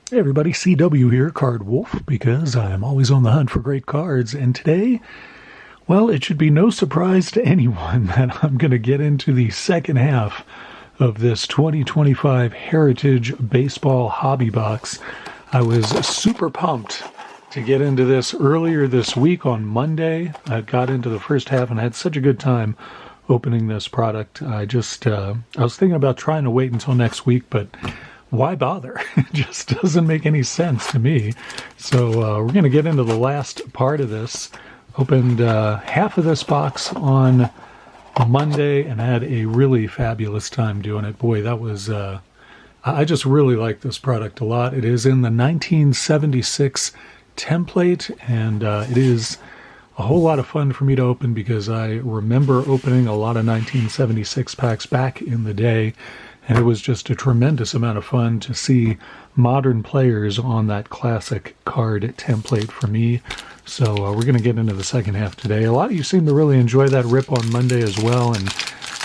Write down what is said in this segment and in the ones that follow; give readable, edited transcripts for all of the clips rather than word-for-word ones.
Hey everybody, CW here, Card Wolf, because I am always on the hunt for great cards, and today, well, it should be no surprise to anyone that I'm going to get into the second half of this 2025 Heritage Baseball Hobby Box. I was super pumped to get into this earlier this week on Monday. I got into the first half and had such a good time opening this product. I was thinking about trying to wait until next week, but why bother? It just doesn't make any sense to me. So we're going to get into the last part of this. Opened half of this box on Monday and had a really fabulous time doing it. Boy, that was... I just really like this product a lot. It is in the 1976 template, and it is a whole lot of fun for me to open because I remember opening a lot of 1976 packs back in the day. And it was just a tremendous amount of fun to see modern players on that classic card template for me. So we're going to get into the second half today. A lot of you seem to really enjoy that rip on Monday as well, and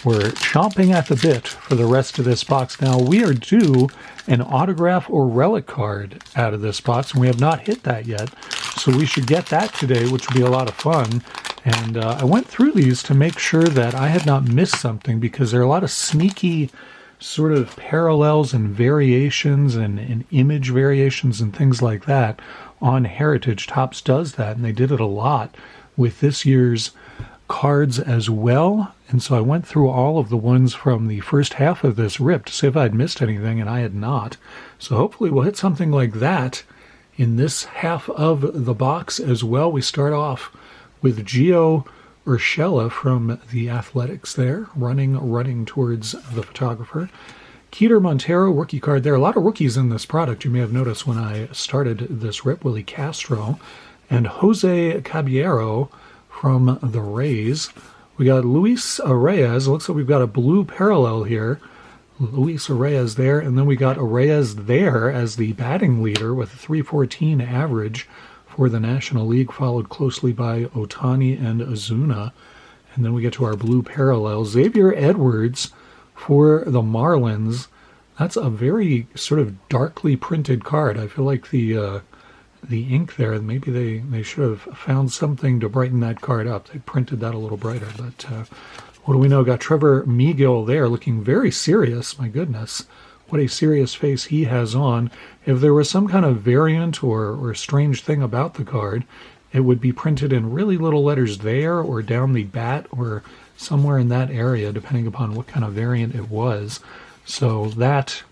we're chomping at the bit for the rest of this box. Now, we are due an autograph or relic card out of this box, and we have not hit that yet. So we should get that today, which will be a lot of fun. And I went through these to make sure that I had not missed something, because there are a lot of sneaky sort of parallels and variations and image variations and things like that on Heritage. Topps does that, and they did it a lot with this year's cards as well. And so I went through all of the ones from the first half of this rip to see if I'd missed anything, and I had not. So hopefully we'll hit something like that in this half of the box as well. We start off with Gio Urshela from the Athletics there, running towards the photographer. Keter Montero, rookie card there. A lot of rookies in this product. You may have noticed when I started this rip. Willie Castro and Jose Caballero from the Rays. We got Luis Arraez. It looks like we've got a blue parallel here. Luis Arraez there, and then we got Arraez there as the batting leader with a 314 average for the National League, followed closely by Otani and Ozuna. And then we get to our blue parallel. Xavier Edwards for the Marlins. That's a very sort of darkly printed card. I feel like the ink there, maybe they should have found something to brighten that card up. They printed that a little brighter. But what do we know? Got Trevor Megill there looking very serious. My goodness. What a serious face he has on. If there was some kind of variant or strange thing about the card, it would be printed in really little letters there or down the bat or somewhere in that area, depending upon what kind of variant it was. So that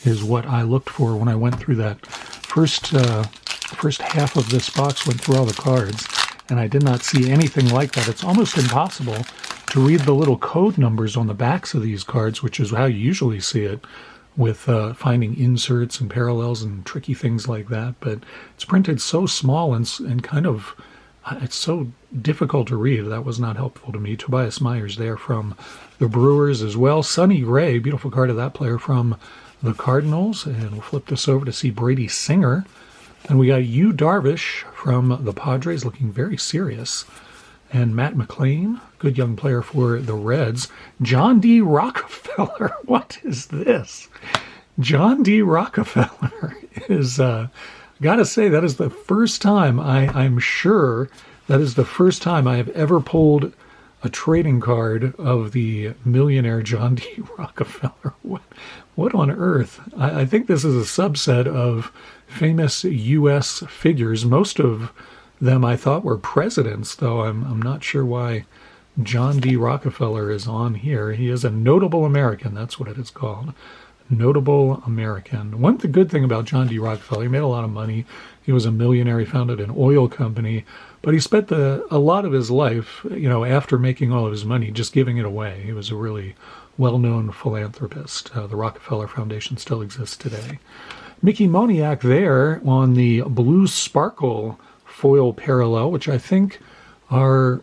is what I looked for when I went through that first half of this box, went through all the cards, and I did not see anything like that. It's almost impossible to read the little code numbers on the backs of these cards, which is how you usually see it with finding inserts and parallels and tricky things like that. But it's printed so small and kind of, it's so difficult to read. That was not helpful to me. Tobias Myers there from the Brewers as well. Sonny Gray, beautiful card of that player from the Cardinals. And we'll flip this over to see Brady Singer. And we got Yu Darvish from the Padres looking very serious. And Matt McLean, good young player for the Reds. John D. Rockefeller. What is this? John D. Rockefeller is, gotta say, that is the first time, I'm sure, that is the first time I have ever pulled a trading card of the millionaire John D. Rockefeller. What on earth? I think this is a subset of famous U.S. figures. Most of them I thought were presidents, though I'm not sure why John D. Rockefeller is on here. He is a notable American. That's what it is called. Notable American. One good thing about John D. Rockefeller, he made a lot of money. He was a millionaire. He founded an oil company, but he spent a lot of his life, after making all of his money, just giving it away. He was a really well-known philanthropist. The Rockefeller Foundation still exists today. Mickey Moniak there on the Blue Sparkle foil parallel, which I think are,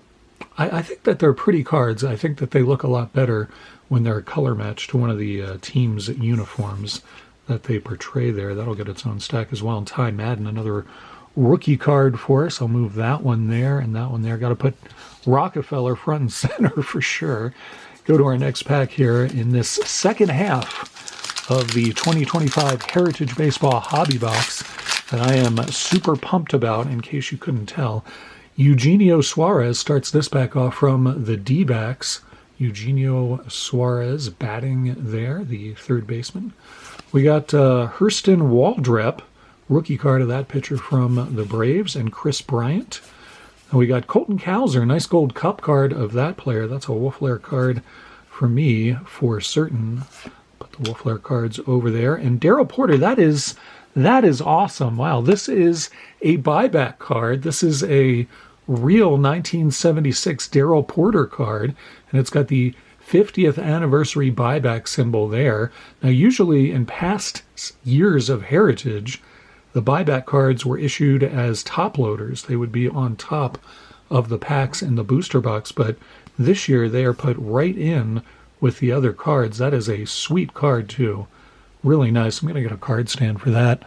I think that they're pretty cards. I think that they look a lot better when they're color matched to one of the team's uniforms that they portray there. That'll get its own stack as well. And Ty Madden, another rookie card for us. I'll move that one there and that one there. Got to put Rockefeller front and center for sure. Go to our next pack here in this second half of the 2025 Heritage Baseball Hobby Box that I am super pumped about, in case you couldn't tell. Eugenio Suarez starts this pack off from the D-backs. Eugenio Suarez batting there, the third baseman. We got Hurston Waldrep, rookie card of that pitcher from the Braves, and Chris Bryant. And we got Colton Cowser, nice gold cup card of that player. That's a Wolf-Lair card for me, for certain. Put the Wolf-Lair cards over there. And Darrell Porter, that is awesome. Wow, this is a buyback card. This is a real 1976 Darrell Porter card, and it's got the 50th anniversary buyback symbol there. Now, usually in past years of Heritage, the buyback cards were issued as top loaders. They would be on top of the packs in the booster box, but this year they are put right in with the other cards. That is a sweet card too. Really nice. I'm going to get a card stand for that.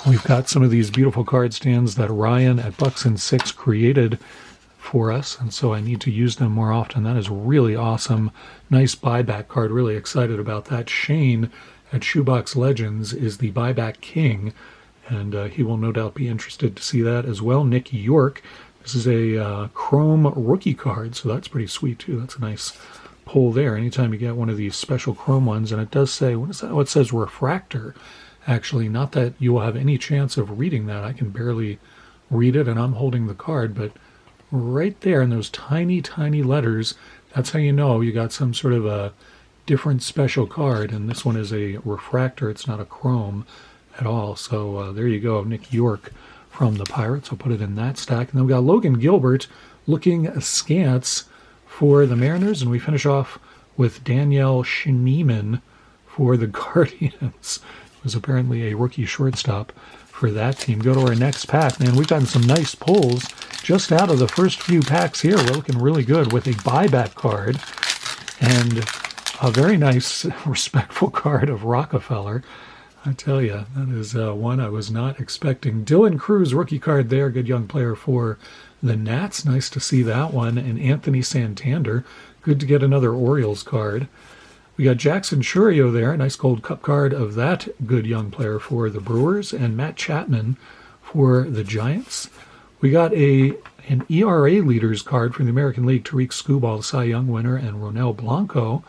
We've got some of these beautiful card stands that Ryan at Bucks and Six created for us, and so I need to use them more often. That is really awesome. Nice buyback card. Really excited about that. Shane at Shoebox Legends is the buyback king, and he will no doubt be interested to see that as well. Nick York. This is a chrome rookie card, so that's pretty sweet too. That's a nice pull there. Anytime you get one of these special chrome ones, and it does say, what is that? Oh, it says refractor. Actually, not that you will have any chance of reading that. I can barely read it, and I'm holding the card, but right there in those tiny, tiny letters, that's how you know you got some sort of a different special card, and this one is a refractor. It's not a chrome at all. So there you go, Nick York from the Pirates. I'll put it in that stack. And then we got Logan Gilbert looking askance for the Mariners, and we finish off with Danielle Schneemann for the Guardians. It was apparently a rookie shortstop for that team. Go to our next pack. Man, we've gotten some nice pulls just out of the first few packs here. We're looking really good with a buyback card and a very nice, respectful card of Rockefeller. I tell you, that is one I was not expecting. Dylan Cruz, rookie card there. Good young player for the Nats. Nice to see that one. And Anthony Santander. Good to get another Orioles card. We got Jackson Churio there. Nice gold cup card of that good young player for the Brewers. And Matt Chapman for the Giants. We got an ERA leaders card from the American League. Tariq Skubal, the Cy Young winner, and Ronel Blanco.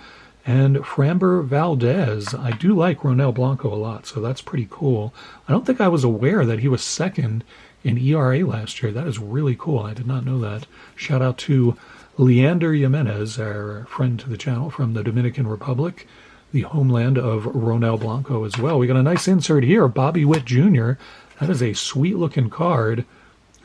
And Framber Valdez. I do like Ronel Blanco a lot, so that's pretty cool. I don't think I was aware that he was second in ERA last year. That is really cool. I did not know that. Shout out to Leander Jimenez, our friend to the channel from the Dominican Republic, the homeland of Ronel Blanco as well. We got a nice insert here, Bobby Witt Jr. That is a sweet-looking card.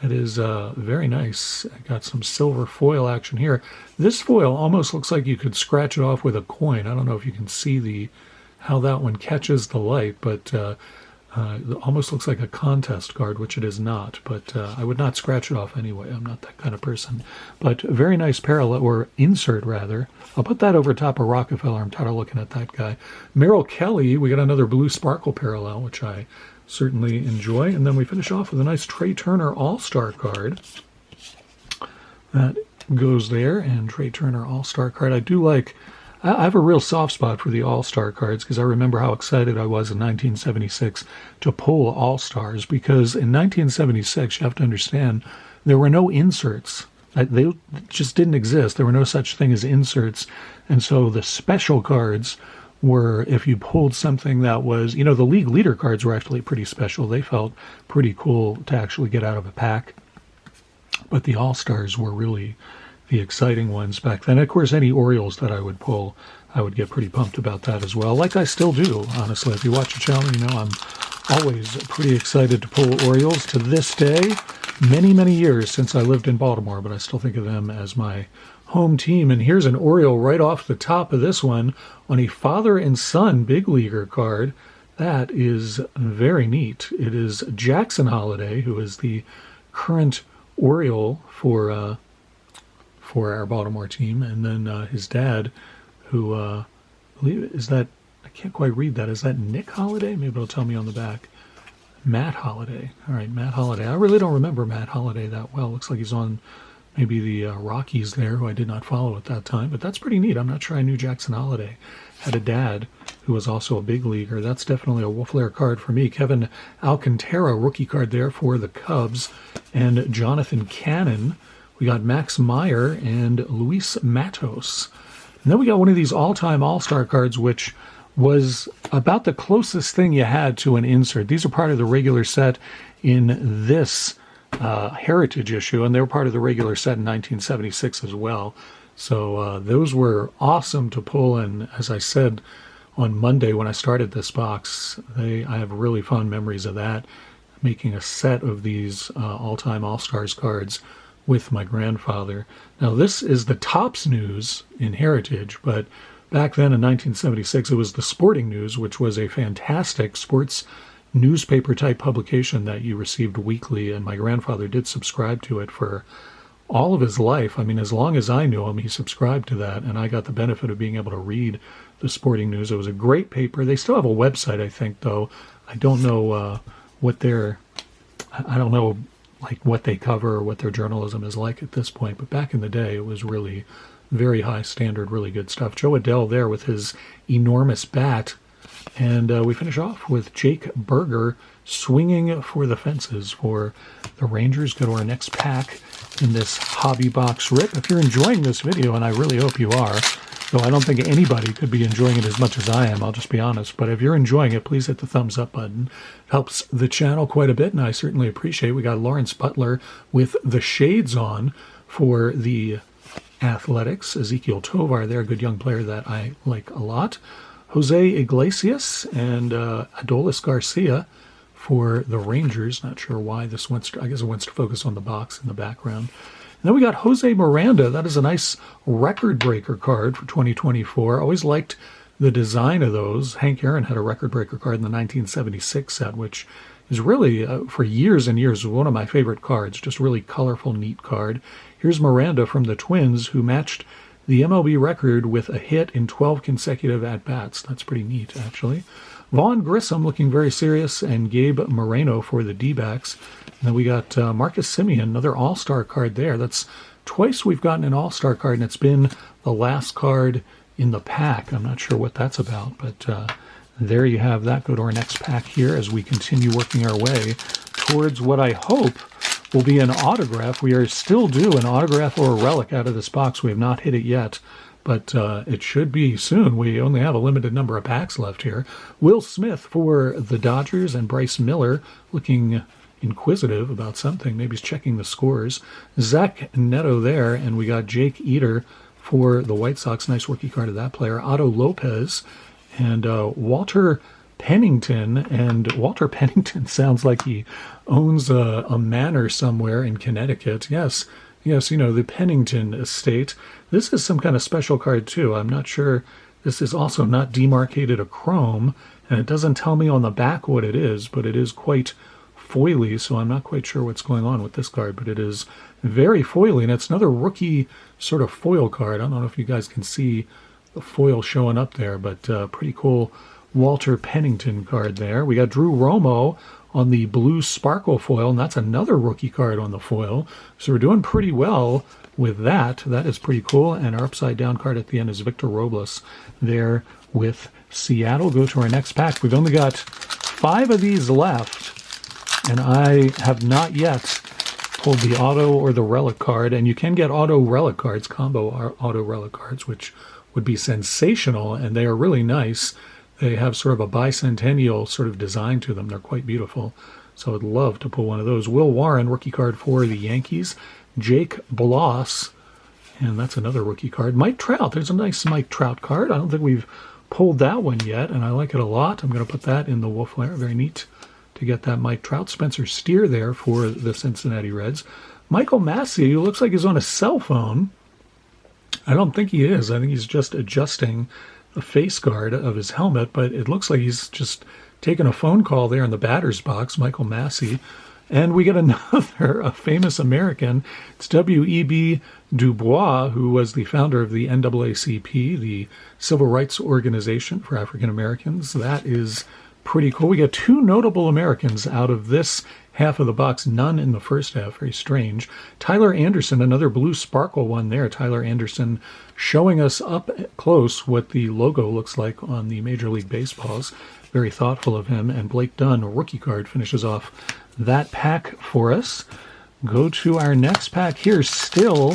That is very nice. I got some silver foil action here. This foil almost looks like you could scratch it off with a coin. I don't know if you can see how that one catches the light, but it almost looks like a contest card, which it is not. But I would not scratch it off anyway. I'm not that kind of person. But very nice parallel, or insert rather. I'll put that over top of Rockefeller. I'm tired of looking at that guy. Merrill Kelly, we got another blue sparkle parallel, which I certainly enjoy. And then we finish off with a nice Trey Turner All-Star card. That goes there, and Trey Turner All-Star card. I have a real soft spot for the All-Star cards because I remember how excited I was in 1976 to pull All-Stars, because in 1976, you have to understand, there were no inserts. They just didn't exist. There were no such thing as inserts. And so the special cards were, if you pulled something that was, the league leader cards were actually pretty special. They felt pretty cool to actually get out of a pack. But the All-Stars were really the exciting ones back then. Of course, any Orioles that I would pull, I would get pretty pumped about that as well, like I still do, honestly. If you watch the channel, I'm always pretty excited to pull Orioles to this day. Many, many years since I lived in Baltimore, but I still think of them as my home team. And here's an Oriole right off the top of this one on a father and son big leaguer card. That is very neat. It is Jackson Holliday, who is the current Oriole for our Baltimore team, and then his dad, who I believe is that, I can't quite read that. Is that Nick Holliday? Maybe it'll tell me on the back. Matt Holliday. All right, Matt Holliday. I really don't remember Matt Holliday that well. Looks like he's on maybe the Rockies there, who I did not follow at that time, but that's pretty neat. I'm not sure I knew Jackson Holliday had a dad who was also a big leaguer. That's definitely a Wolf Lair card for me. Kevin Alcantara, rookie card there for the Cubs. And Jonathan Cannon. We got Max Meyer and Luis Matos. And then we got one of these all-time All-Star cards, which was about the closest thing you had to an insert. These are part of the regular set in this Heritage issue, and they were part of the regular set in 1976 as well. So those were awesome to pull, and as I said on Monday when I started this box, I have really fond memories of that, making a set of these all-time All-Stars cards with my grandfather. Now this is the Topps News in Heritage, but back then in 1976 it was the Sporting News, which was a fantastic sports newspaper type publication that you received weekly, and my grandfather did subscribe to it for all of his life. I mean, as long as I knew him, he subscribed to that, and I got the benefit of being able to read the Sporting News. It was a great paper. They still have a website, I think, though. I don't know what they cover or what their journalism is like at this point, but back in the day it was really very high standard, really good stuff. Joe Adell there with his enormous bat. And we finish off with Jake Berger swinging for the fences for the Rangers. Go to our next pack in this hobby box rip. If you're enjoying this video, and I really hope you are, though I don't think anybody could be enjoying it as much as I am, I'll just be honest. But if you're enjoying it, please hit the thumbs up button. It helps the channel quite a bit, and I certainly appreciate it. We got Lawrence Butler with the shades on for the Athletics. Ezekiel Tovar there, a good young player that I like a lot. Jose Iglesias and Adolis Garcia for the Rangers. Not sure why this wants to, I guess it wants to focus on the box in the background. And then we got Jose Miranda. That is a nice record breaker card for 2024. Always liked the design of those. Hank Aaron had a record breaker card in the 1976 set, which is really, for years and years, one of my favorite cards. Just really colorful, neat card. Here's Miranda from the Twins, who matched the MLB record with a hit in 12 consecutive at-bats. That's pretty neat, actually. Vaughn Grissom looking very serious, and Gabe Moreno for the D-backs. And then we got Marcus Semien, another all-star card there. That's twice we've gotten an all-star card, and it's been the last card in the pack. I'm not sure what that's about, but there you have that. Go to our next pack here as we continue working our way towards what I hope will be an autograph. We are still due an autograph or a relic out of this box. We have not hit it yet, but it should be soon. We only have a limited number of packs left here. Will Smith for the Dodgers, and Bryce Miller looking inquisitive about something. Maybe he's checking the scores. Zach Neto there, and we got Jake Eater for the White Sox. Nice rookie card of that player. Otto Lopez and Walter Pennington, and Walter Pennington sounds like he owns a manor somewhere in Connecticut. Yes, you know, the Pennington estate. This is some kind of special card too. I'm not sure. This is also not demarcated a chrome, and it doesn't tell me on the back what it is, but it is quite foily, so I'm not quite sure what's going on with this card, but it is very foily, and it's another rookie sort of foil card. I don't know if you guys can see the foil showing up there, but pretty cool Walter Pennington card there. We got Drew Romo on the blue sparkle foil, and that's another rookie card on the foil. So we're doing pretty well with that. That is pretty cool. And our upside down card at the end is Victor Robles there with Seattle. Go to our next pack. We've only got 5 of these left, and I have not yet pulled the auto or the relic card. And you can get auto relic cards, combo auto relic cards, which would be sensational, and they are really nice. They have sort of a bicentennial sort of design to them. They're quite beautiful. So I'd love to pull one of those. Will Warren, rookie card for the Yankees. Jake Bloss, and that's another rookie card. Mike Trout, there's a nice Mike Trout card. I don't think we've pulled that one yet, and I like it a lot. I'm going to put that in the Wolf Lair. Very neat to get that Mike Trout. Spencer Steer there for the Cincinnati Reds. Michael Massey, who looks like he's on a cell phone. I don't think he is. I think he's just adjusting the face guard of his helmet, but it looks like he's just taking a phone call there in the batter's box, Michael Massey. And we get another a famous American. It's W.E.B. Du Bois, who was the founder of the NAACP, the Civil Rights Organization for African Americans. That is pretty cool. We got two notable Americans out of this half of the box, none in the first half, very strange. Tyler Anderson, another blue sparkle one there. Tyler Anderson showing us up close what the logo looks like on the Major League Baseballs. Very thoughtful of him. And Blake Dunn, rookie card, finishes off that pack for us. Go to our next pack here, still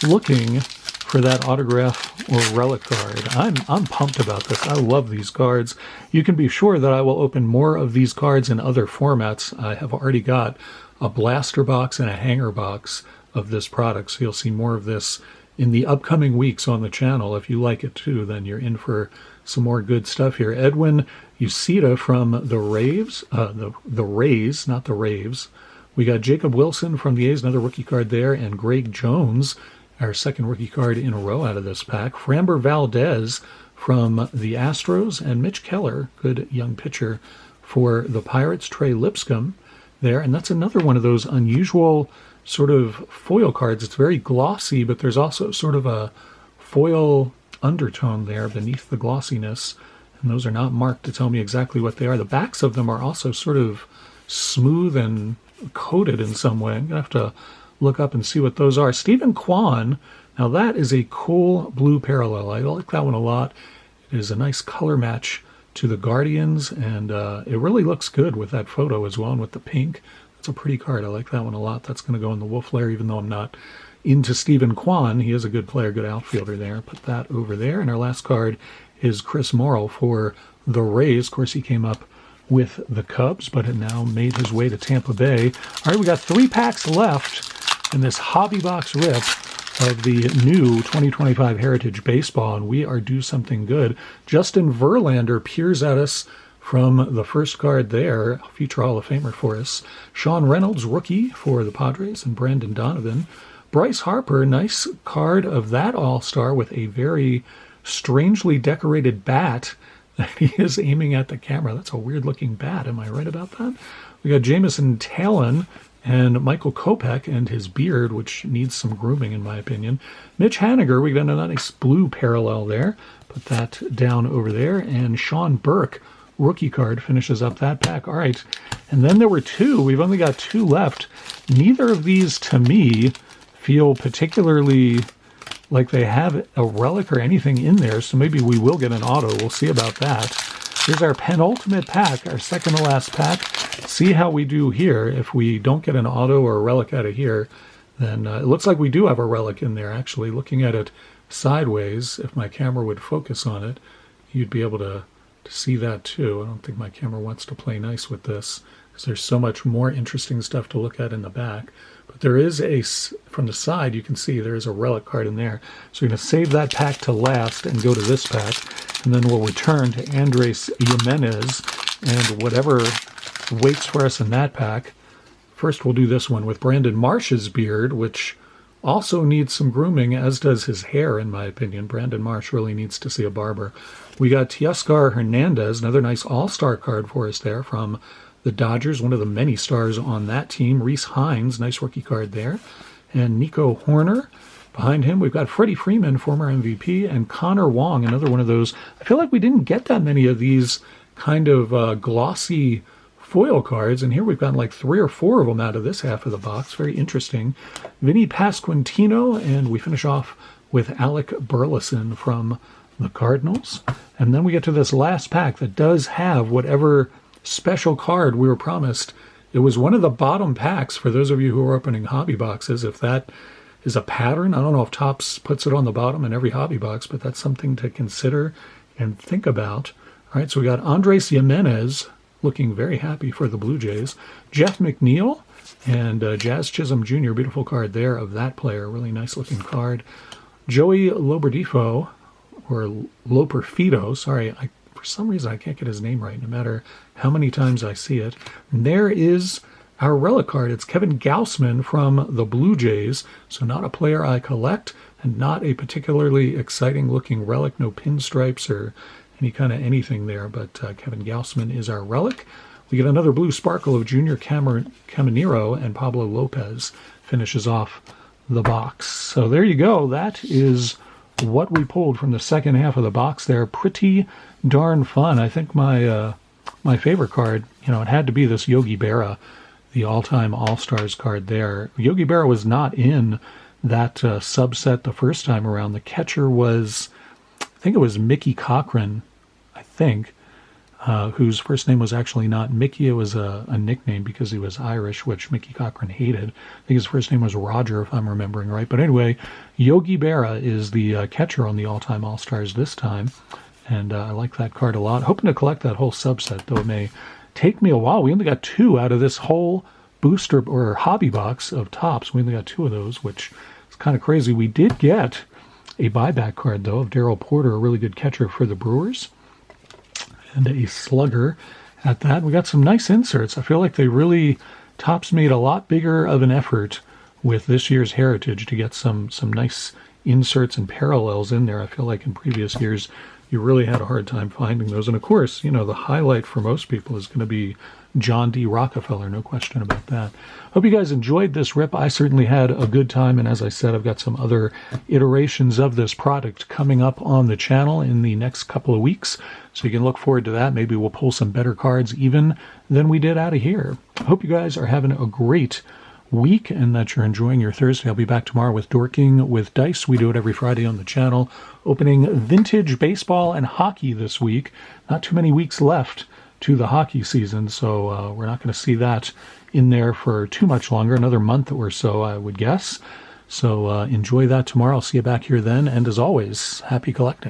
looking for that autograph or relic card. I'm pumped about this. I love these cards. You can be sure that I will open more of these cards in other formats. I have already got a blaster box and a hanger box of this product, so you'll see more of this in the upcoming weeks on the channel. If you like it too, then you're in for some more good stuff here. Edwin Uceda from the Raves, the Rays, not the Raves. We got Jacob Wilson from the A's, another rookie card there, and Greg Jones, our second rookie card in a row out of this pack. Framber Valdez from the Astros, and Mitch Keller, good young pitcher for the Pirates. Trey Lipscomb there, and that's another one of those unusual sort of foil cards. It's very glossy, but there's also sort of a foil undertone there beneath the glossiness, and those are not marked to tell me exactly what they are. The backs of them are also sort of smooth and coated in some way. I'm going to have to look up and see what those are. Stephen Kwan, now that is a cool blue parallel. I like that one a lot. It is a nice color match to the Guardians, and it really looks good with that photo as well, and with the pink. It's a pretty card. I like that one a lot. That's going to go in the Wolf layer, even though I'm not into Stephen Kwan. He is a good player, good outfielder there. Put that over there. And our last card is Chris Morrill for the Rays. Of course, he came up with the Cubs, but had now made his way to Tampa Bay. All right, we got 3 packs left in this hobby box rip of the new 2025 Heritage Baseball, and we are due something good. Justin Verlander peers at us from the first card there, future Hall of Famer for us. Sean Reynolds, rookie for the Padres, and Brandon Donovan. Bryce Harper, nice card of that All-Star with a very strangely decorated bat that he is aiming at the camera. That's a weird-looking bat. Am I right about that? We got Jameson Talon and Michael Kopech and his beard, which needs some grooming, in my opinion. Mitch Haniger, we got a nice blue parallel there. Put that down over there. And Sean Burke, rookie card, finishes up that pack. All right, and then there were 2. We've only got 2 left. Neither of these, to me, feel particularly like they have a relic or anything in there, so maybe we will get an auto. We'll see about that. Here's our penultimate pack, our second to last pack. See how we do here. If we don't get an auto or a relic out of here, then it looks like we do have a relic in there, actually. Looking at it sideways, if my camera would focus on it, you'd be able to see that too. I don't think my camera wants to play nice with this, because there's so much more interesting stuff to look at in the back. But there is from the side, you can see there is a relic card in there. So we're going to save that pack to last and go to this pack. And then we'll return to Andres Jimenez and whatever waits for us in that pack. First, we'll do this one with Brandon Marsh's beard, which also needs some grooming, as does his hair, in my opinion. Brandon Marsh really needs to see a barber. We got Teoscar Hernandez, another nice all-star card for us there from the Dodgers, one of the many stars on that team. Reese Hines, nice rookie card there. And Nico Horner. Behind him, we've got Freddie Freeman, former MVP, and Connor Wong, another one of those. I feel like we didn't get that many of these kind of glossy foil cards, and here we've gotten like 3 or 4 of them out of this half of the box. Very interesting. Vinny Pasquantino, and we finish off with Alec Burleson from the Cardinals. And then we get to this last pack that does have whatever special card we were promised. It was one of the bottom packs for those of you who are opening hobby boxes. If that is a pattern, I don't know if Topps puts it on the bottom in every hobby box, but that's something to consider and think about. All right, so we got Andres Jimenez, looking very happy for the Blue Jays. Jeff McNeil and Jazz Chisholm Jr., beautiful card there of that player. Really nice looking card. Joey Loberdifo, or Loperfido, sorry, for some reason I can't get his name right, no matter how many times I see it. And there is our relic card. It's Kevin Gausman from the Blue Jays, so not a player I collect, and not a particularly exciting looking relic, no pinstripes or any kind of anything there, but Kevin Gausman is our relic. We get another blue sparkle of Junior Caminero, and Pablo Lopez finishes off the box. So there you go. That is what we pulled from the second half of the box there. Pretty darn fun. I think my my favorite card, it had to be this Yogi Berra, the all-time All-Stars card there. Yogi Berra was not in that subset the first time around. The catcher was, I think it was Mickey Cochran, whose first name was actually not Mickey. It was a nickname because he was Irish, which Mickey Cochran hated. I think his first name was Roger, if I'm remembering right. But anyway, Yogi Berra is the catcher on the all-time All-Stars this time. And I like that card a lot. Hoping to collect that whole subset, though it may take me a while. We only got 2 out of this whole booster or hobby box of tops. We only got 2 of those, which is kind of crazy. We did get a buyback card, though, of Darryl Porter, a really good catcher for the Brewers, and a slugger at that. We got some nice inserts. I feel like Topps made a lot bigger of an effort with this year's Heritage to get some nice inserts and parallels in there. I feel like in previous years, you really had a hard time finding those. And of course, the highlight for most people is going to be John D. Rockefeller, no question about that. Hope you guys enjoyed this rip. I certainly had a good time, and as I said, I've got some other iterations of this product coming up on the channel in the next couple of weeks, so you can look forward to that. Maybe we'll pull some better cards even than we did out of here. I hope you guys are having a great week and that you're enjoying your Thursday. I'll be back tomorrow with Dorking with Dice. We do it every Friday on the channel, opening vintage baseball and hockey this week. Not too many weeks left to the hockey season, so we're not going to see that in there for too much longer, another month or so, I would guess. So enjoy that tomorrow. I'll see you back here then, and as always, happy collecting.